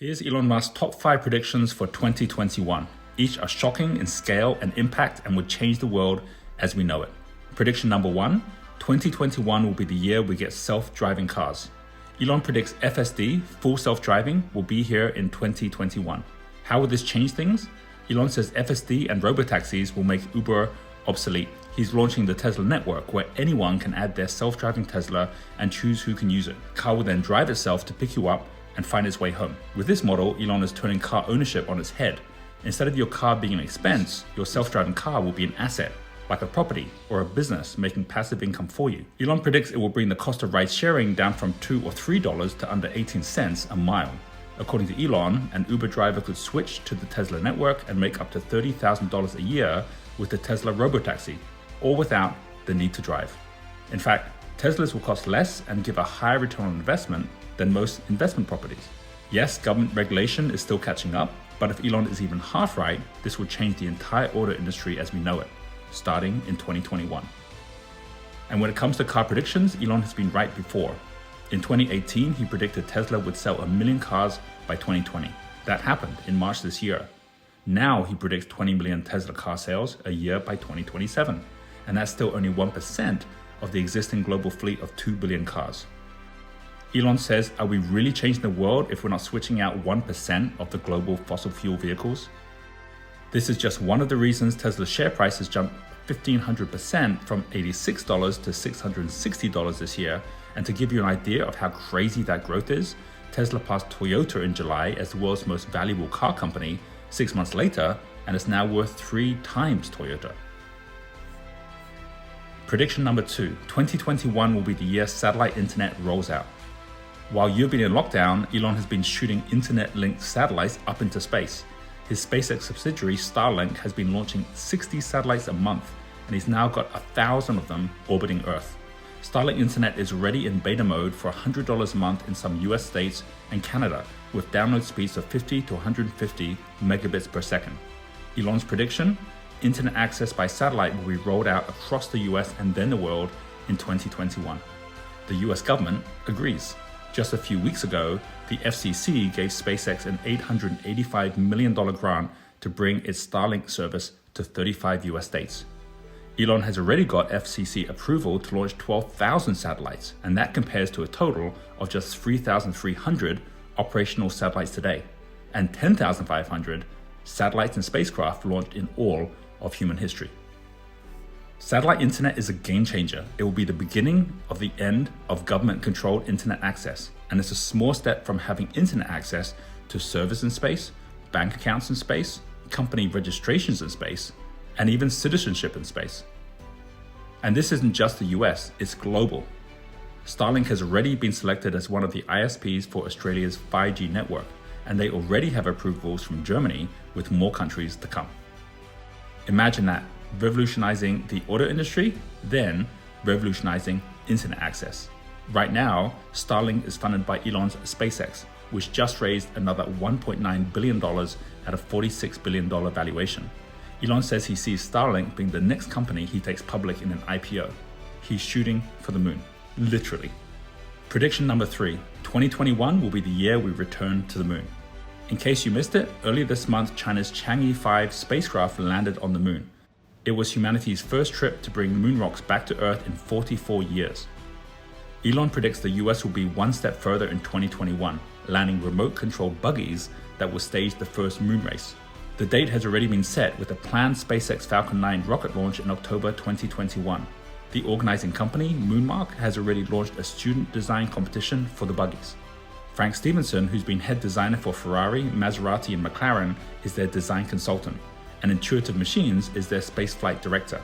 Here's Elon Musk's top 5 predictions for 2021. Each are shocking in scale and impact and would change the world as we know it. Prediction number 1, 2021 will be the year we get self-driving cars. Elon predicts FSD, full self-driving, will be here in 2021. How will this change things? Elon says FSD and robotaxis will make Uber obsolete. He's launching the Tesla network where anyone can add their self-driving Tesla and choose who can use it. The car will then drive itself to pick you up and find its way home. With this model, Elon is turning car ownership on its head. Instead of your car being an expense, your self-driving car will be an asset, like a property or a business making passive income for you. Elon predicts it will bring the cost of ride sharing down from $2 or $3 to under 18 cents a mile. According to Elon, an Uber driver could switch to the Tesla network and make up to $30,000 a year with the Tesla robotaxi, all without the need to drive. In fact, Teslas will cost less and give a higher return on investment than most investment properties. Yes, government regulation is still catching up, but if Elon is even half right, this will change the entire auto industry as we know it, starting in 2021. And when it comes to car predictions, Elon has been right before. In 2018, he predicted Tesla would sell 1 million cars by 2020. That happened in March this year. Now he predicts 20 million Tesla car sales a year by 2027, and that's still only 1% of the existing global fleet of 2 billion cars. Elon says, are we really changing the world if we're not switching out 1% of the global fossil fuel vehicles? This is just one of the reasons Tesla's share price has jumped 1,500% from $86 to $660 this year. And to give you an idea of how crazy that growth is, Tesla passed Toyota in July as the world's most valuable car company 6 months later, and is now worth 3 times Toyota. Prediction number 2, 2021 will be the year satellite internet rolls out. While you've been in lockdown, Elon has been shooting internet-linked satellites up into space. His SpaceX subsidiary Starlink has been launching 60 satellites a month, and he's now got 1,000 of them orbiting Earth. Starlink Internet is already in beta mode for $100 a month in some US states and Canada, with download speeds of 50 to 150 megabits per second. Elon's prediction? Internet access by satellite will be rolled out across the US and then the world in 2021. The US government agrees. Just a few weeks ago, the FCC gave SpaceX an $885 million grant to bring its Starlink service to 35 US states. Elon has already got FCC approval to launch 12,000 satellites, and that compares to a total of just 3,300 operational satellites today, and 10,500 satellites and spacecraft launched in all of human history. Satellite internet is a game changer. It will be the beginning of the end of government-controlled internet access, and it's a small step from having internet access to servers in space, bank accounts in space, company registrations in space, and even citizenship in space. And this isn't just the US, it's global. Starlink has already been selected as one of the ISPs for Australia's 5G network, and they already have approvals from Germany, with more countries to come. Imagine that, revolutionizing the auto industry, then revolutionizing internet access. Right now, Starlink is funded by Elon's SpaceX, which just raised another $1.9 billion at a $46 billion valuation. Elon says he sees Starlink being the next company he takes public in an IPO. He's shooting for the moon, literally. Prediction number 3, 2021 will be the year we return to the moon. In case you missed it, earlier this month, China's Chang'e 5 spacecraft landed on the moon. It was humanity's first trip to bring moon rocks back to Earth in 44 years. Elon predicts the US will be one step further in 2021, landing remote-controlled buggies that will stage the first moon race. The date has already been set with a planned SpaceX Falcon 9 rocket launch in October 2021. The organizing company, Moonmark, has already launched a student design competition for the buggies. Frank Stevenson, who's been head designer for Ferrari, Maserati, and McLaren, is their design consultant, and Intuitive Machines is their spaceflight director.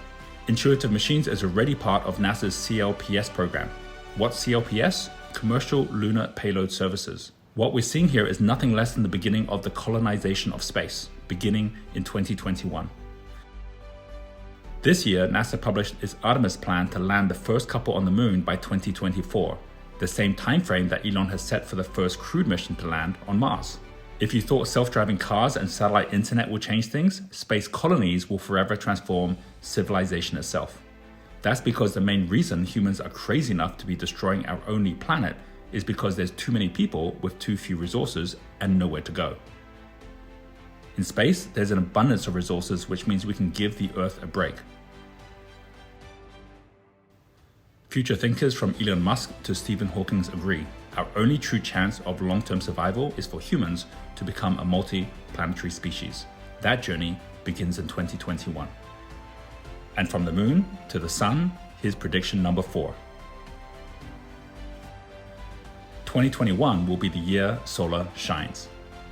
Intuitive Machines is already part of NASA's CLPS program. What's CLPS? Commercial Lunar Payload Services. What we're seeing here is nothing less than the beginning of the colonization of space, beginning in 2021. This year, NASA published its Artemis plan to land the first couple on the moon by 2024, the same timeframe that Elon has set for the first crewed mission to land on Mars. If you thought self-driving cars and satellite internet will change things, space colonies will forever transform civilization itself. That's because the main reason humans are crazy enough to be destroying our only planet is because there's too many people with too few resources and nowhere to go. In space, there's an abundance of resources, which means we can give the Earth a break. Future thinkers from Elon Musk to Stephen Hawking agree. Our only true chance of long-term survival is for humans to become a multi-planetary species. That journey begins in 2021. And from the moon to the sun, here's prediction number 4. 2021 will be the year solar shines.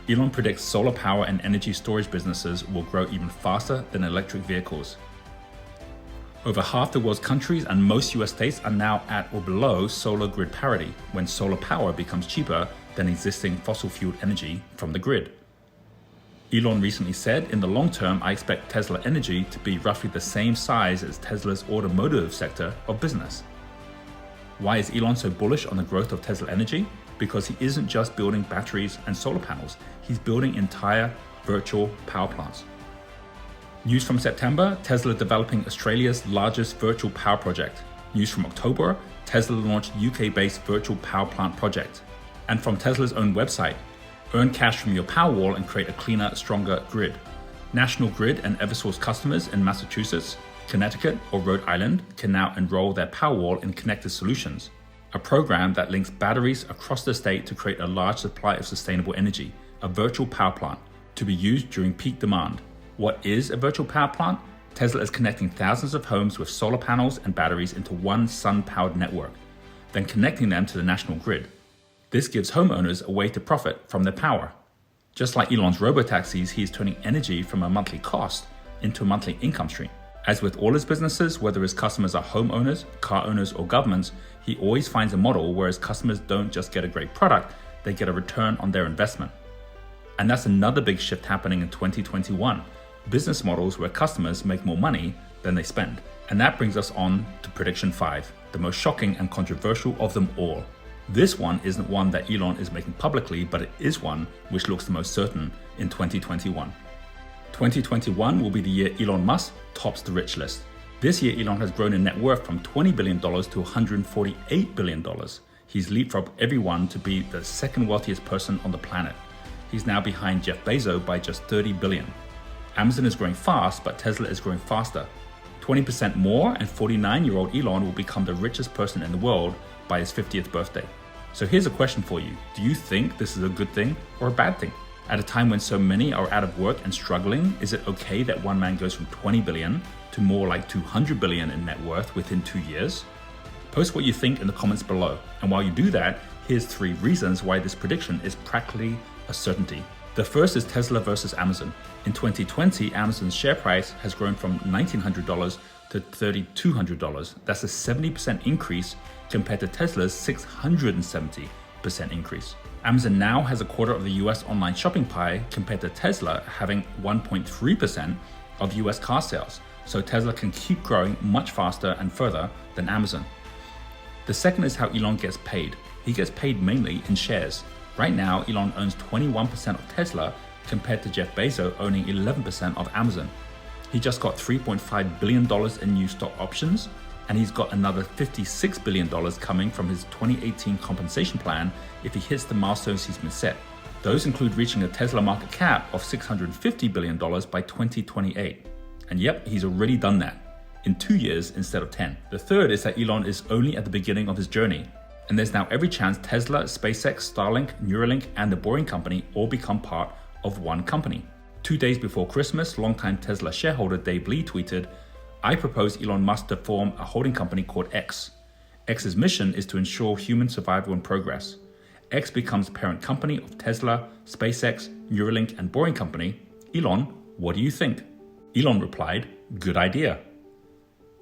Elon predicts solar power and energy storage businesses will grow even faster than electric vehicles. Over half the world's countries and most US states are now at or below solar grid parity, when solar power becomes cheaper than existing fossil-fueled energy from the grid. Elon recently said, in the long term, I expect Tesla Energy to be roughly the same size as Tesla's automotive sector of business. Why is Elon so bullish on the growth of Tesla Energy? Because he isn't just building batteries and solar panels, he's building entire virtual power plants. News from September, Tesla developing Australia's largest virtual power project. News from October, Tesla launched UK-based virtual power plant project. And from Tesla's own website, earn cash from your Powerwall and create a cleaner, stronger grid. National Grid and Eversource customers in Massachusetts, Connecticut, or Rhode Island can now enroll their Powerwall in Connected Solutions, a program that links batteries across the state to create a large supply of sustainable energy, a virtual power plant, to be used during peak demand. What is a virtual power plant? Tesla is connecting thousands of homes with solar panels and batteries into one sun-powered network, then connecting them to the national grid. This gives homeowners a way to profit from their power. Just like Elon's robotaxis, he is turning energy from a monthly cost into a monthly income stream. As with all his businesses, whether his customers are homeowners, car owners, or governments, he always finds a model where his customers don't just get a great product, they get a return on their investment. And that's another big shift happening in 2021. Business models where customers make more money than they spend. And that brings us on to prediction 5, the most shocking and controversial of them all. This one isn't one that Elon is making publicly, but it is one which looks the most certain in 2021. 2021 will be the year Elon Musk tops the rich list. This year, Elon has grown in net worth from $20 billion to $148 billion. He's leapfrogged everyone to be the second wealthiest person on the planet. He's now behind Jeff Bezos by just $30 billion. Amazon is growing fast, but Tesla is growing faster. 20% more, and 49-year-old Elon will become the richest person in the world by his 50th birthday. So here's a question for you. Do you think this is a good thing or a bad thing? At a time when so many are out of work and struggling, is it okay that one man goes from 20 billion to more like 200 billion in net worth within 2 years? Post what you think in the comments below. And while you do that, here's 3 reasons why this prediction is practically a certainty. The first is Tesla versus Amazon. In 2020, Amazon's share price has grown from $1,900 to $3,200. That's a 70% increase compared to Tesla's 670% increase. Amazon now has a quarter of the US online shopping pie compared to Tesla having 1.3% of US car sales. So Tesla can keep growing much faster and further than Amazon. The second is how Elon gets paid. He gets paid mainly in shares. Right now, Elon owns 21% of Tesla compared to Jeff Bezos owning 11% of Amazon. He just got $3.5 billion in new stock options, and he's got another $56 billion coming from his 2018 compensation plan if he hits the milestones he's been set. Those include reaching a Tesla market cap of $650 billion by 2028. And yep, he's already done that in 2 years instead of 10. The third is that Elon is only at the beginning of his journey. And there's now every chance Tesla, SpaceX, Starlink, Neuralink, and the Boring Company all become part of one company. 2 days before Christmas, longtime Tesla shareholder Dave Lee tweeted, I propose Elon Musk to form a holding company called X. X's mission is to ensure human survival and progress. X becomes parent company of Tesla, SpaceX, Neuralink, and Boring Company. Elon, what do you think? Elon replied, good idea.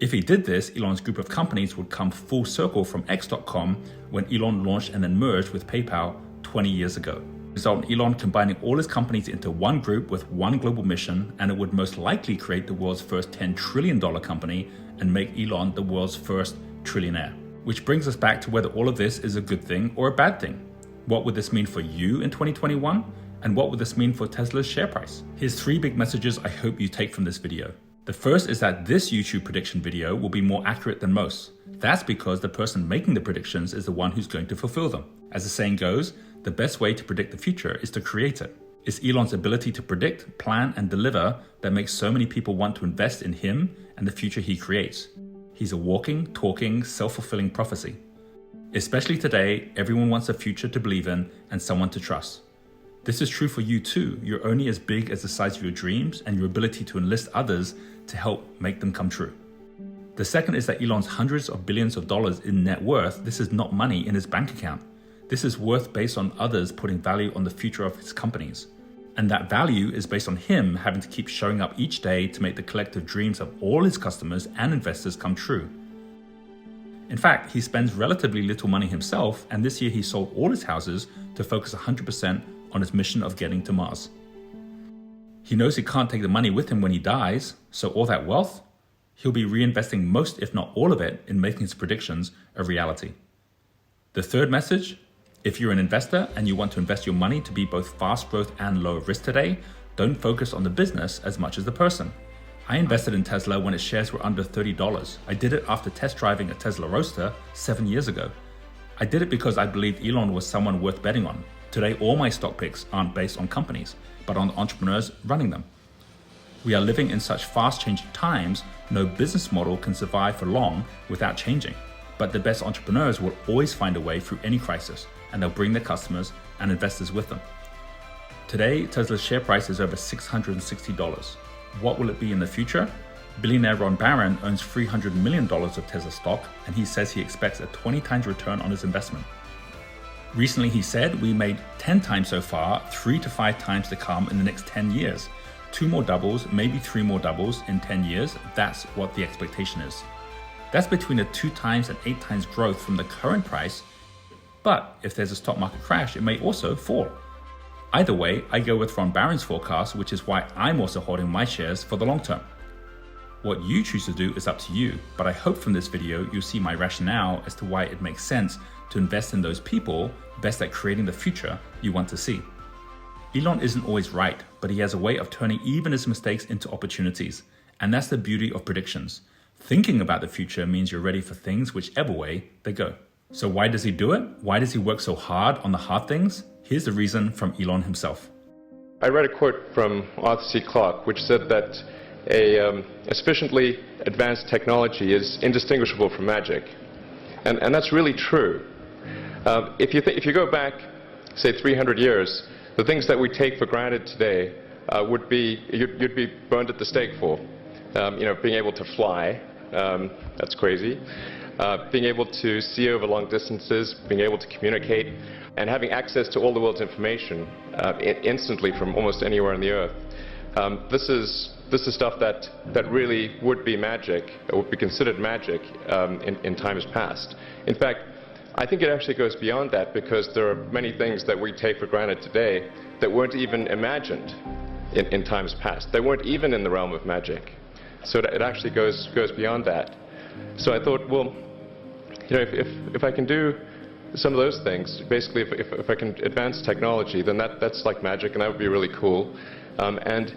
If he did this, Elon's group of companies would come full circle from X.com when Elon launched and then merged with PayPal 20 years ago. Result in Elon combining all his companies into one group with one global mission, and it would most likely create the world's first $10 trillion company and make Elon the world's first trillionaire. Which brings us back to whether all of this is a good thing or a bad thing. What would this mean for you in 2021? And what would this mean for Tesla's share price? Here's 3 big messages I hope you take from this video. The first is that this YouTube prediction video will be more accurate than most. That's because the person making the predictions is the one who's going to fulfill them. As the saying goes, The best way to predict the future is to create it. It's Elon's ability to predict, plan, and deliver that makes so many people want to invest in him and the future he creates. He's a walking, talking, self-fulfilling prophecy. Especially today, everyone wants a future to believe in and someone to trust. This is true for you too. You're only as big as the size of your dreams and your ability to enlist others to help make them come true. The second is that Elon's hundreds of billions of dollars in net worth, this is not money in his bank account. This is worth based on others putting value on the future of his companies. And that value is based on him having to keep showing up each day to make the collective dreams of all his customers and investors come true. In fact, he spends relatively little money himself, and this year he sold all his houses to focus 100% on his mission of getting to Mars. He knows he can't take the money with him when he dies, so all that wealth, he'll be reinvesting most if not all of it in making his predictions a reality. The third message: if you're an investor and you want to invest your money to be both fast growth and low risk today, don't focus on the business as much as the person. I invested in Tesla when its shares were under $30. I did it after test driving a Tesla Roadster 7 years ago. I did it because I believed Elon was someone worth betting on. Today, all my stock picks aren't based on companies, but on entrepreneurs running them. We are living in such fast changing times, no business model can survive for long without changing. But the best entrepreneurs will always find a way through any crisis, and they'll bring their customers and investors with them. Today, Tesla's share price is over $660. What will it be in the future? Billionaire Ron Barron owns $300 million of Tesla stock, and he says he expects a 20 times return on his investment. Recently he said, we made 10 times so far, 3 to 5 times to come in the next 10 years. 2 more doubles, maybe 3 more doubles in 10 years, that's what the expectation is. That's between a 2 times and 8 times growth from the current price, but if there's a stock market crash, it may also fall. Either way, I go with Ron Barron's forecast, which is why I'm also holding my shares for the long term. What you choose to do is up to you, but I hope from this video you'll see my rationale as to why it makes sense to invest in those people best at creating the future you want to see. Elon isn't always right, but he has a way of turning even his mistakes into opportunities, and that's the beauty of predictions. Thinking about the future means you're ready for things whichever way they go. So why does he do it? Why does he work so hard on the hard things? Here's the reason from Elon himself. I read a quote from Arthur C. Clarke which said that a sufficiently advanced technology is indistinguishable from magic. And that's really true. If you go back, say, 300 years, the things that we take for granted today would be, you'd be burned at the stake for. Being able to fly, that's crazy. Being able to see over long distances, being able to communicate, and having access to all the world's information instantly from almost anywhere on the earth. This is stuff that really would be magic, or would be considered magic in times past. In fact, I think it actually goes beyond that, because there are many things that we take for granted today that weren't even imagined in times past. They weren't even in the realm of magic. So it actually goes beyond that. So I thought, well, if I can do some of those things, basically if I can advance technology, then that's like magic, and that would be really cool. And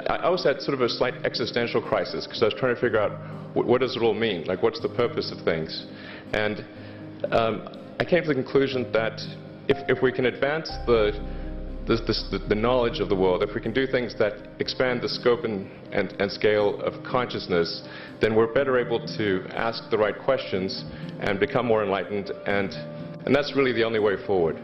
I was at sort of a slight existential crisis, because I was trying to figure out what does it all mean? Like, what's the purpose of things? And I came to the conclusion that if we can advance the knowledge of the world, if we can do things that expand the scope and scale of consciousness, then we're better able to ask the right questions and become more enlightened, and that's really the only way forward.